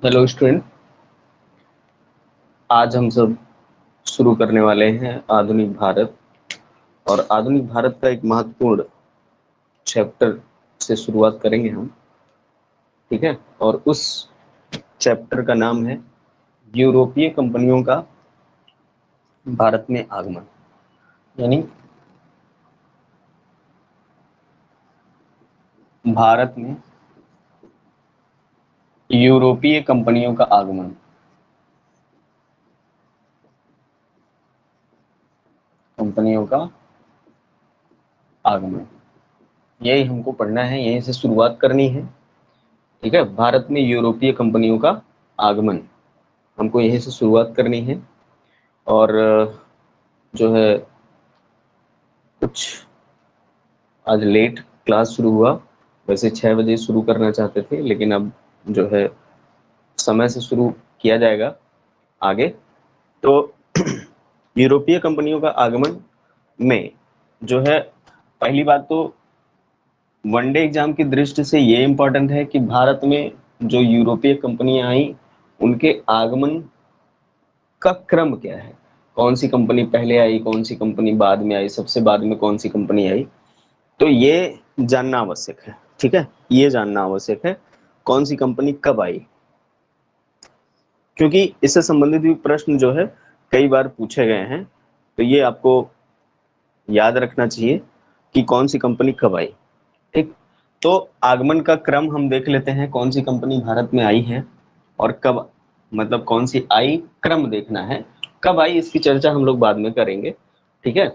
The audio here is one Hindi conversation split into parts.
Hello student. आज हम सब शुरू करने वाले हैं आधुनिक भारत। और आधुनिक भारत का एक महत्वपूर्ण चैप्टर से शुरुआत करेंगे हम। ठीक है। और उस चैप्टर का नाम है यूरोपीय कंपनियों का भारत में आगमन। यानी भारत में यूरोपीय कंपनियों का आगमन। कंपनियों का आगमन, यही हमको पढ़ना है, यहीं से शुरुआत करनी है। ठीक है। भारत में यूरोपीय कंपनियों का आगमन, हमको यहीं से शुरुआत करनी है। और जो है कुछ आज लेट क्लास शुरू हुआ। वैसे 6 बजे शुरू करना चाहते थे, लेकिन अब जो है समय से शुरू किया जाएगा आगे। तो यूरोपीय कंपनियों का आगमन में जो है, पहली बात तो वनडे एग्जाम की दृष्टि से ये इम्पोर्टेंट है कि भारत में जो यूरोपीय कंपनियां आई उनके आगमन का क्रम क्या है। कौन सी कंपनी पहले आई, कौन सी कंपनी बाद में आई, सबसे बाद में कौन सी कंपनी आई, तो ये जानना आवश्यक है। ठीक है, ये जानना आवश्यक है कौन सी कंपनी कब आई, क्योंकि इससे संबंधित भी प्रश्न जो है कई बार पूछे गए हैं। तो ये आपको याद रखना चाहिए कि कौन सी कंपनी कब आई। ठीक। तो आगमन का क्रम हम देख लेते हैं, कौन सी कंपनी भारत में आई है और कब, मतलब कौन सी आई, क्रम देखना है। कब आई इसकी चर्चा हम लोग बाद में करेंगे। ठीक है।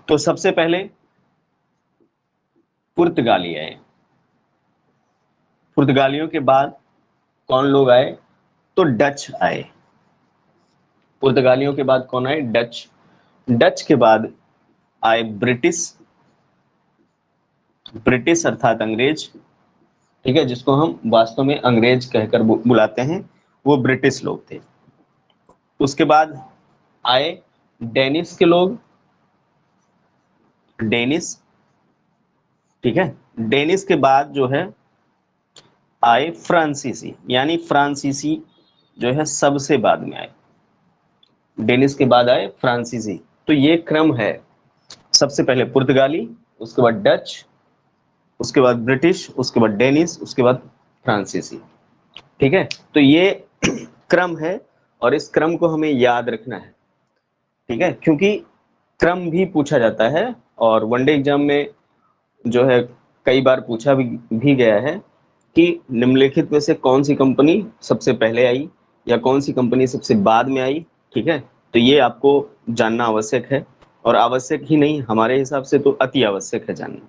तो सबसे पहले पुर्तगाली आए। पुर्तगालियों के बाद कौन लोग आए, तो डच आए। पुर्तगालियों के बाद कौन आए, डच। डच के बाद आए ब्रिटिश। ब्रिटिश अर्थात अंग्रेज। ठीक है, जिसको हम वास्तव में अंग्रेज कहकर बुलाते हैं, वो ब्रिटिश लोग थे। उसके बाद आए डेनिस के लोग, डेनिस। ठीक है। डेनिस के बाद जो है आए फ्रांसीसी, यानी फ्रांसीसी जो है सबसे बाद में आए। डेनिस के बाद आए फ्रांसीसी। तो ये क्रम है, सबसे पहले पुर्तगाली, उसके बाद डच, उसके बाद ब्रिटिश, उसके बाद डेनिस, उसके बाद फ्रांसीसी। ठीक है। तो ये क्रम है और इस क्रम को हमें याद रखना है। ठीक है, क्योंकि क्रम भी पूछा जाता है और वनडे एग्जाम में जो है कई बार पूछा भी गया है कि निम्नलिखित में से कौन सी कंपनी सबसे पहले आई या कौन सी कंपनी सबसे बाद में आई। ठीक है। तो ये आपको जानना आवश्यक है, और आवश्यक ही नहीं, हमारे हिसाब से तो अति आवश्यक है जानना।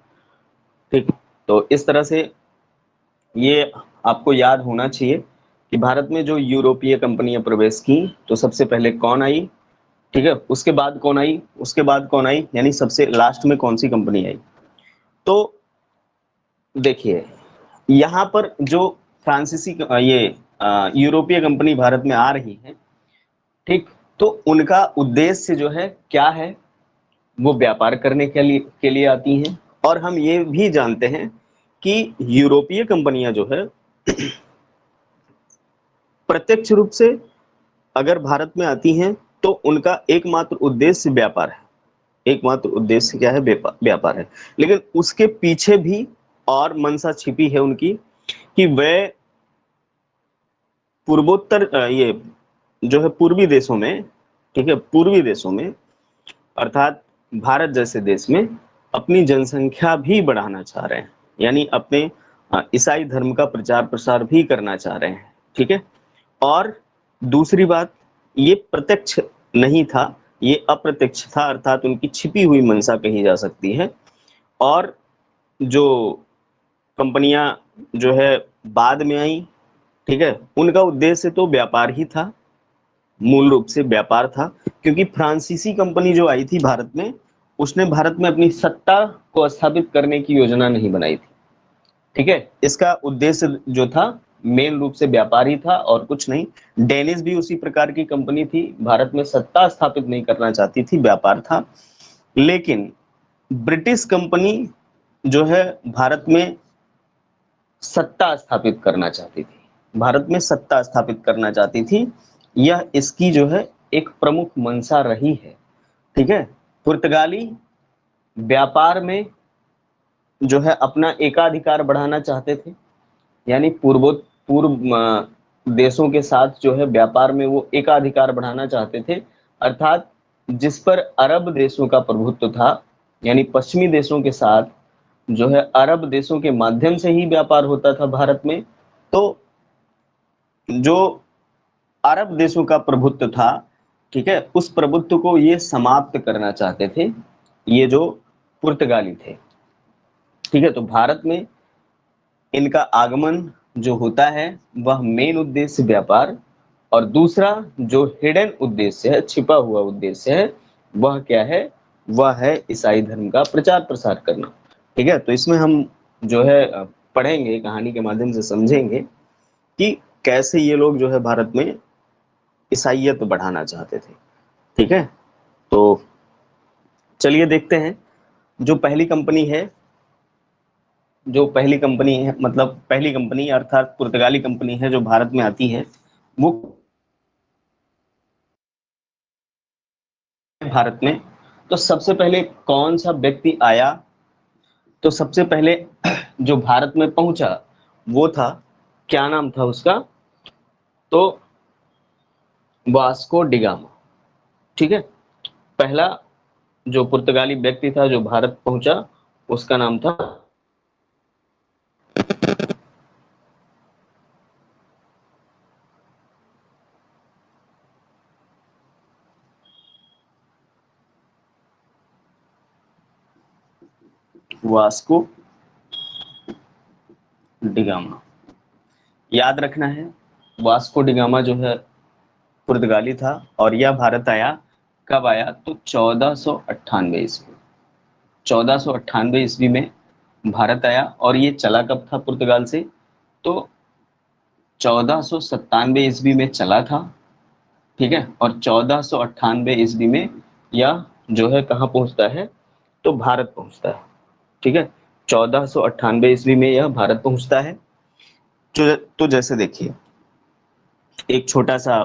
ठीक। तो इस तरह से ये आपको याद होना चाहिए कि भारत में जो यूरोपीय कंपनियां प्रवेश की, तो सबसे पहले कौन आई। ठीक है। उसके बाद कौन आई, उसके बाद कौन आई, यानी सबसे लास्ट में कौन सी कंपनी आई। तो देखिए, यहाँ पर जो फ्रांसीसी ये यूरोपीय कंपनी भारत में आ रही है, ठीक, तो उनका उद्देश्य जो है क्या है, वो व्यापार करने के लिए आती हैं। और हम ये भी जानते हैं कि यूरोपीय कंपनियां जो है प्रत्यक्ष रूप से अगर भारत में आती हैं तो उनका एकमात्र उद्देश्य व्यापार है। एकमात्र उद्देश्य क्या है, व्यापार है। लेकिन उसके पीछे भी और मंशा छिपी है उनकी कि वह पूर्वोत्तर ये जो है पूर्वी देशों में, ठीक है, पूर्वी देशों में अर्थात भारत जैसे देश में अपनी जनसंख्या भी बढ़ाना चाह रहे हैं, यानी अपने ईसाई धर्म का प्रचार प्रसार भी करना चाह रहे हैं। ठीक है। और दूसरी बात, ये प्रत्यक्ष नहीं था, ये अप्रत्यक्ष था, अर्थात उनकी छिपी हुई मंशा कही जा सकती है। और जो कंपनियां जो है बाद में आई, ठीक है, उनका उद्देश्य तो व्यापार ही था, मूल रूप से व्यापार था। क्योंकि फ्रांसीसी कंपनी जो आई थी भारत में, उसने भारत में अपनी सत्ता को स्थापित करने की योजना नहीं बनाई थी। ठीक है, इसका उद्देश्य जो था मेन रूप से व्यापार ही था और कुछ नहीं। डेनिस भी उसी प्रकार की कंपनी थी, भारत में सत्ता स्थापित नहीं करना चाहती थी, व्यापार था। लेकिन ब्रिटिश कंपनी जो है भारत में सत्ता स्थापित करना चाहती थी, भारत में सत्ता स्थापित करना चाहती थी। यह इसकी जो है एक प्रमुख मंशा रही है। ठीक है, पुर्तगाली व्यापार में जो है अपना एकाधिकार बढ़ाना चाहते थे, यानी पूर्व देशों के साथ जो है व्यापार में वो एकाधिकार बढ़ाना चाहते थे, अर्थात जिस पर अरब देशों का प्रभुत्व था, यानी पश्चिमी देशों के साथ जो है अरब देशों के माध्यम से ही व्यापार होता था भारत में, तो जो अरब देशों का प्रभुत्व था, ठीक है, उस प्रभुत्व को ये समाप्त करना चाहते थे ये जो पुर्तगाली थे। ठीक है, तो भारत में इनका आगमन जो होता है वह मेन उद्देश्य व्यापार, और दूसरा जो हिडन उद्देश्य है, छिपा हुआ उद्देश्य है, वह क्या है, वह है ईसाई धर्म का प्रचार प्रसार करना। ठीक है, तो इसमें हम जो है पढ़ेंगे, कहानी के माध्यम से समझेंगे कि कैसे ये लोग जो है भारत में ईसाइयत बढ़ाना चाहते थे। ठीक है, तो चलिए देखते हैं। जो पहली कंपनी है, मतलब पहली कंपनी अर्थात पुर्तगाली कंपनी है जो भारत में आती है, वो भारत में, तो सबसे पहले कौन सा व्यक्ति आया, तो सबसे पहले जो भारत में पहुंचा वो था, क्या नाम था उसका, तो वास्को डिगामा। ठीक है, पहला जो पुर्तगाली व्यक्ति था जो भारत पहुंचा उसका नाम था वास्को डिगामा। याद रखना है, वास्को डिगामा जो है पुर्तगाली था और यह भारत आया, कब आया, तो 1498 ईस्वी, 1498 ईस्वी में भारत आया। और ये चला कब था पुर्तगाल से, तो 1497 ईस्वी में चला था। ठीक है, और 1498 ईस्वी में यह जो है कहाँ पहुंचता है, तो भारत पहुंचता है। ठीक है, 1498 ईस्वी में यह भारत पहुंचता है। तो जैसे देखिए, एक छोटा सा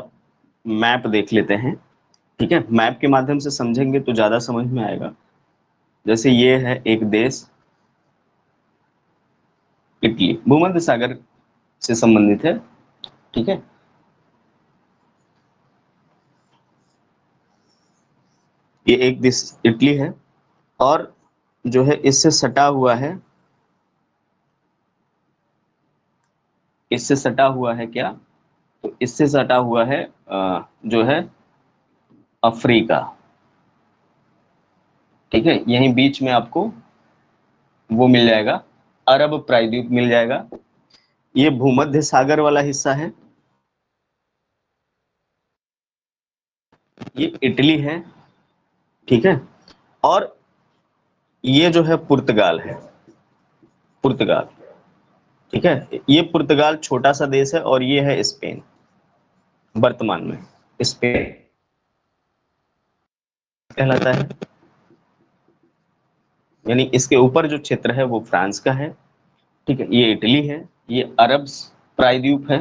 मैप देख लेते हैं। ठीक है, मैप के माध्यम से समझेंगे तो ज्यादा समझ में आएगा। जैसे ये है एक देश, इटली, भूमध्य सागर से संबंधित है। ठीक है, ये एक देश इटली है, और जो है इससे सटा हुआ है, इससे सटा हुआ है क्या, तो इससे सटा हुआ है जो है अफ्रीका। ठीक है, यहीं बीच में आपको वो मिल जाएगा, अरब प्रायद्वीप मिल जाएगा। ये भूमध्य सागर वाला हिस्सा है, ये इटली है। ठीक है, और ये जो है पुर्तगाल है, पुर्तगाल। ठीक है, ये पुर्तगाल छोटा सा देश है, और ये है स्पेन, वर्तमान में स्पेन कहलाता है। यानी इसके ऊपर जो क्षेत्र है वो फ्रांस का है। ठीक है, ये इटली है, ये अरब प्रायद्वीप है,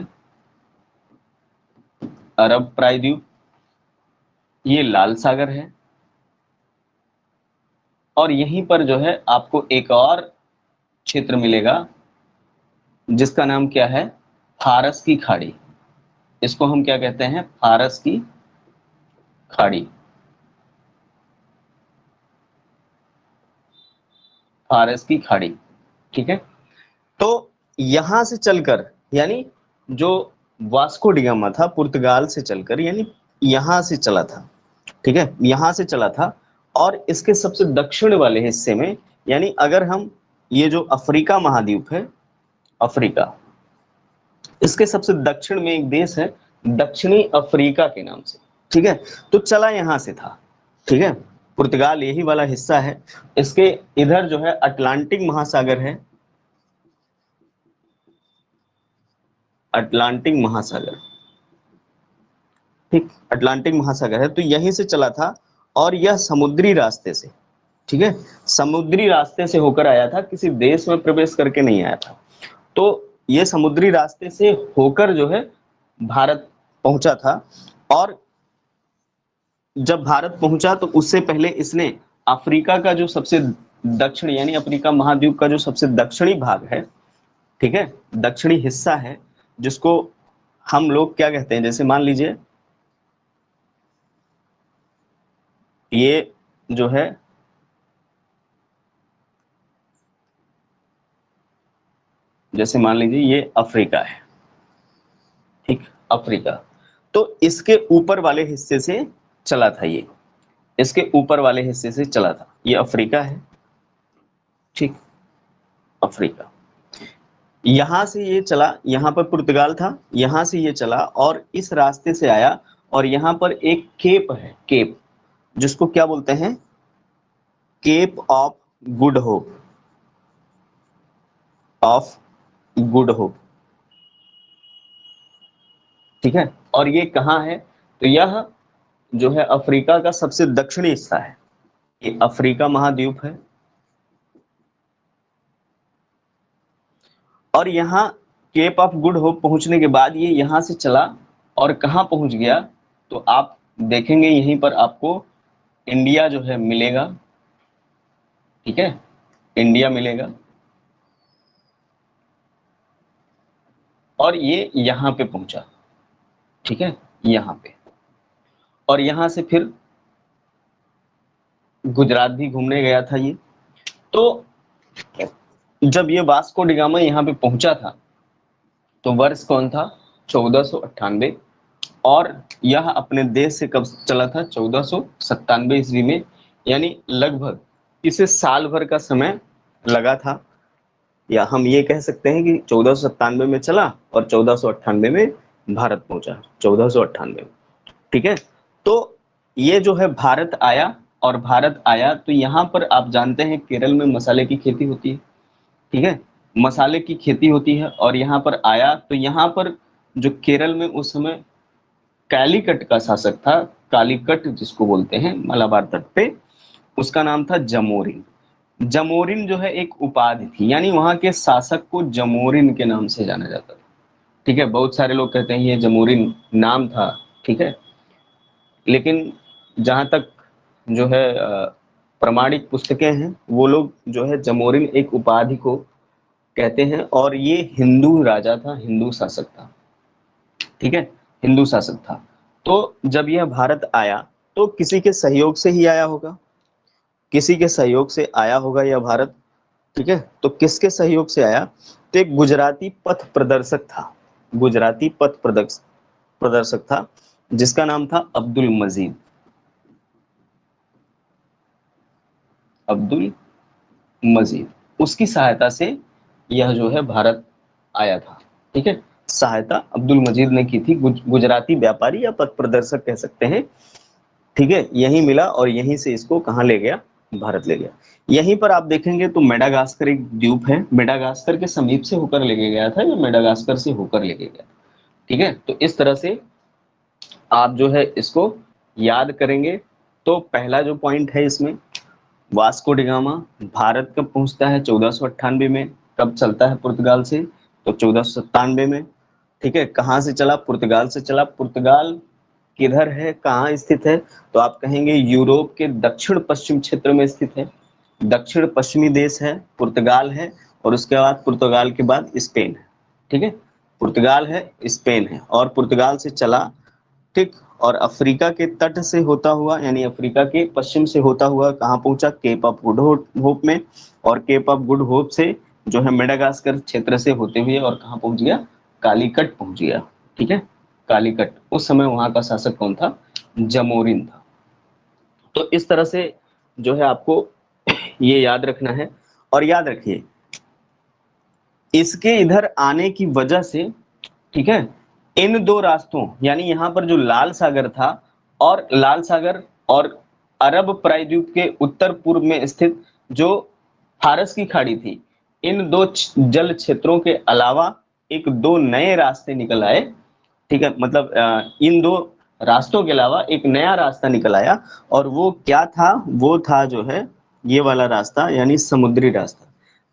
अरब प्रायद्वीप, ये लाल सागर है, और यहीं पर जो है आपको एक और क्षेत्र मिलेगा जिसका नाम क्या है, फारस की खाड़ी। इसको हम क्या कहते हैं, फारस की खाड़ी, फारस की खाड़ी। ठीक है, तो यहां से चलकर, यानी जो वास्को डिगामा था पुर्तगाल से चलकर, यानी यहां से चला था। ठीक है, यहां से चला था, और इसके सबसे दक्षिण वाले हिस्से में, यानी अगर हम ये जो अफ्रीका महाद्वीप है, अफ्रीका, इसके सबसे दक्षिण में एक देश है दक्षिणी अफ्रीका के नाम से। ठीक है, तो चला यहां से था। ठीक है, पुर्तगाल यही वाला हिस्सा है। इसके इधर जो है अटलांटिक महासागर है, अटलांटिक महासागर। ठीक, अटलांटिक महासागर है, तो यहीं से चला था, और यह समुद्री रास्ते से, ठीक है, समुद्री रास्ते से होकर आया था, किसी देश में प्रवेश करके नहीं आया था। तो ये समुद्री रास्ते से होकर जो है भारत पहुंचा था। और जब भारत पहुंचा तो उससे पहले इसने अफ्रीका का जो सबसे दक्षिण यानी अफ्रीका महाद्वीप का जो सबसे दक्षिणी भाग है, ठीक है, दक्षिणी हिस्सा है, जिसको हम लोग क्या कहते हैं, जैसे मान लीजिए ये जो है जैसे मान लीजिए ये अफ्रीका है, ठीक, अफ्रीका। तो इसके ऊपर वाले हिस्से से चला था ये, इसके ऊपर वाले हिस्से से चला था, ये अफ्रीका है, ठीक, अफ्रीका। यहां से ये चला, यहां पर पुर्तगाल था, यहां से ये चला और इस रास्ते से आया। और यहां पर एक केप है, केप, जिसको क्या बोलते हैं, Cape of Good Hope, of Good Hope, ठीक है। और ये कहाँ है, तो यह जो है अफ्रीका का सबसे दक्षिणी हिस्सा है, ये अफ्रीका महाद्वीप है। और यहाँ केप ऑफ गुड होप पहुंचने के बाद ये यहाँ से चला और कहाँ पहुंच गया, तो आप देखेंगे यहीं पर आपको इंडिया जो है मिलेगा, ठीक है, इंडिया मिलेगा। और ये यहाँ पे पहुंचा, ठीक है, यहाँ पे। और यहाँ से फिर गुजरात भी घूमने गया था ये। तो जब ये वास्को डिगामा यहाँ पे पहुंचा था तो वर्ष कौन था, 1498। और यह अपने देश से कब चला था, 1497 ईस्वी में। यानी लगभग इसे साल भर का समय लगा था, या हम ये कह सकते हैं कि 1497 में चला और 1498 में भारत पहुंचा, 1498 में, ठीक है। तो ये जो है भारत आया, और भारत आया तो यहाँ पर आप जानते हैं केरल में मसाले की खेती होती है, ठीक है, मसाले की खेती होती है। और यहाँ पर आया तो यहाँ पर जो केरल में उस समय कालीकट का शासक था, कालीकट जिसको बोलते हैं मलाबार तट पे, उसका नाम था जमोरिन। जमोरिन जो है एक उपाधि थी, यानी वहां के शासक को जमोरिन के नाम से जाना जाता था, ठीक है। बहुत सारे लोग कहते हैं ये जमोरिन नाम था, ठीक है, लेकिन जहां तक जो है प्रमाणिक पुस्तकें हैं, वो लोग जो है जमोरिन एक उपाधि को कहते हैं। और ये हिंदू राजा था, हिंदू शासक था, ठीक है, हिंदू शासक था। तो जब यह भारत आया तो किसी के सहयोग से ही आया होगा, किसी के सहयोग से आया होगा यह भारत, ठीक है। तो किसके सहयोग से आया, तो एक गुजराती पथ प्रदर्शक था, गुजराती पथ प्रदर्शक था, जिसका नाम था अब्दुल मजीद, अब्दुल मजीद। उसकी सहायता से यह जो है भारत आया था, ठीक है। सहायता अब्दुल मजीद ने की थी, गुजराती व्यापारी या पथ प्रदर्शक कह सकते हैं, ठीक है। यहीं मिला और यहीं से इसको कहाँ ले गया, भारत ले गया। यहीं पर आप देखेंगे तो मेडागास्कर एक द्वीप है, मेडागास्कर के समीप से होकर लेके गया था या मेडागास्कर से होकर लेके गया, ठीक है। तो इस तरह से आप जो है इसको याद करेंगे। तो पहला जो पॉइंट है इसमें, वास्को डिगामा भारत कब पहुंचता है, 1498 में। कब चलता है पुर्तगाल से, तो 1497 में, ठीक है। कहाँ से चला, पुर्तगाल से चला। पुर्तगाल किधर है, कहाँ स्थित है, तो आप कहेंगे यूरोप के दक्षिण पश्चिम क्षेत्र में स्थित है, दक्षिण पश्चिमी देश है, पुर्तगाल है। और उसके बाद पुर्तगाल के बाद स्पेन है, ठीक है, पुर्तगाल है, स्पेन है। और पुर्तगाल से चला, ठीक, और अफ्रीका के तट से होता हुआ, यानी अफ्रीका के पश्चिम से होता हुआ कहाँ पहुंचा, केप ऑफ गुड होप में। और केप ऑफ गुड होप से जो है मेडागास्कर क्षेत्र से होते हुए और कहाँ पहुंच गया, कालीकट पहुंच गया, ठीक है, कालीकट। उस समय वहां का शासक कौन था, जमोरिन था। तो इस तरह से जो है आपको ये याद रखना है। और याद रखिए इसके इधर आने की वजह से, ठीक है, इन दो रास्तों, यानी यहाँ पर जो लाल सागर था, और लाल सागर और अरब प्रायद्वीप के उत्तर पूर्व में स्थित जो फारस की खाड़ी थी, इन दो जल क्षेत्रों के अलावा एक दो नए रास्ते निकल आए, ठीक है। मतलब इन दो रास्तों के अलावा एक नया रास्ता निकल आया। और वो क्या था, वो था जो है ये वाला रास्ता, यानी समुद्री रास्ता।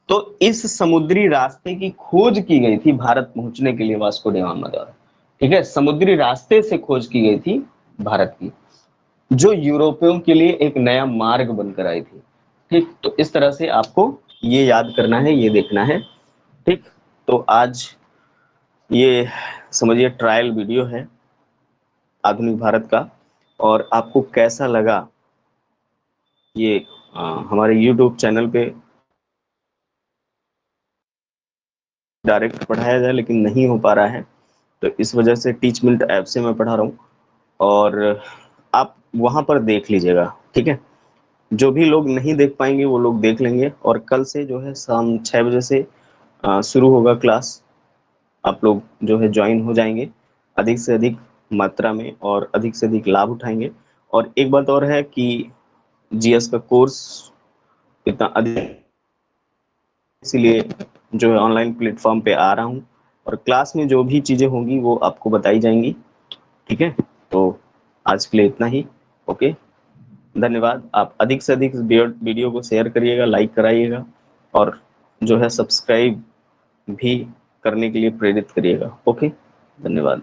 तो इस समुद्री रास्ते की खोज की गई थी भारत पहुंचने के लिए वास्को डी गामा द्वारा। ठीक है, समुद्री रास्ते से खोज की गई थी भारत की, जो यूरोपियों के लिए एक नया मार्ग बनकर आई थी। ठीक, तो इस तरह से आपको ये याद करना है, ये देखना है। ठीक, तो आज ये समझिए ट्रायल वीडियो है आधुनिक भारत का, और आपको कैसा लगा ये हमारे YouTube चैनल पे डायरेक्ट पढ़ाया जाए लेकिन नहीं हो पा रहा है, तो इस वजह से टीच मिनट ऐप से मैं पढ़ा रहा हूँ, और आप वहां पर देख लीजिएगा। ठीक है, जो भी लोग नहीं देख पाएंगे वो लोग देख लेंगे, और कल से जो है शाम 6 बजे से शुरू होगा क्लास। आप लोग जो है ज्वाइन हो जाएंगे अधिक से अधिक मात्रा में, और अधिक से अधिक लाभ उठाएंगे। और एक बात और है कि जीएस का कोर्स इतना अधिक, इसीलिए जो है ऑनलाइन प्लेटफॉर्म पे आ रहा हूँ, और क्लास में जो भी चीज़ें होंगी वो आपको बताई जाएंगी। ठीक है, तो आज के लिए इतना ही। ओके, धन्यवाद। आप अधिक से अधिक वीडियो को शेयर करिएगा, लाइक कराइएगा, और जो है सब्सक्राइब भी करने के लिए प्रेरित करिएगा। ओके, धन्यवाद।